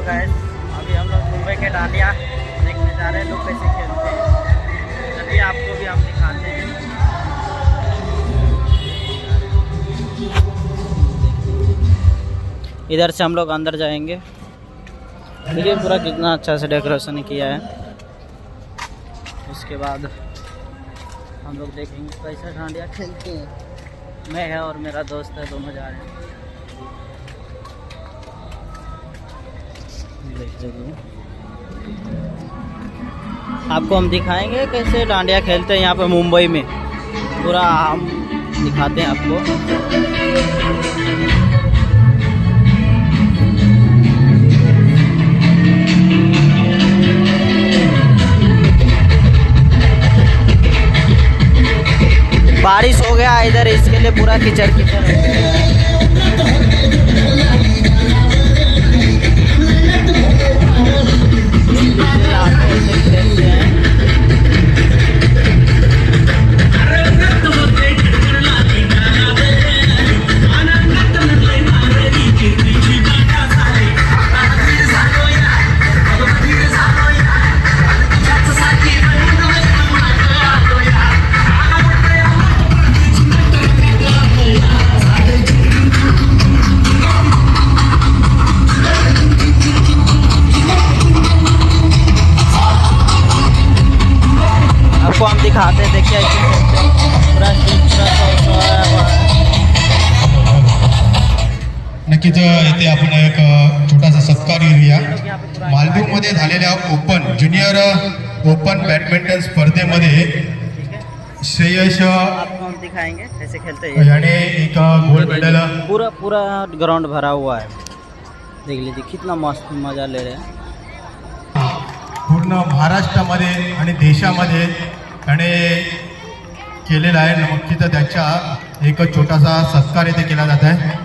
Guys, अभी हम लोग मुंबई के डांडिया देखने जा रहे हैं, लोग कैसे खेलते हैं। चलिए आपको भी हम दिखाते हैं। इधर से हम लोग अंदर जाएंगे। देखिए पूरा कितना अच्छा से डेकोरेशन किया है। उसके बाद हम लोग देखेंगे कैसे डांडिया खेलते हैं। मैं है और मेरा दोस्त है, दोनों जा रहे हैं। आपको हम दिखाएंगे कैसे डांडिया खेलते हैं यहाँ पे मुंबई में। पूरा हम दिखाते हैं आपको। बारिश हो गया इधर, इसके लिए पूरा कीचड़ कीचड़ है। आपको हम दिखाते हैं, देखिए पूरा नक्कीच येथे आपण एक छोटासा सत्कार घेऊया। मालदीवमध्ये झालेल्या ज्युनियर ओपन बॅडमिंटन स्पर्धेमध्ये श्रेयश आपको हम दिखाएंगे कैसे खेलते हैं। याने एक गोल्ड मेडल। पूरा ग्राउंड भरा हुआ है, देख लीजिए कितना मस्त मजा ले रहे हैं। पूर्ण महाराष्ट्रामध्ये आणि देशामध्ये त्याने केलेला आहे। नक्कीच त्याचा एक छोटासा सत्कार इथे केला जात आहे।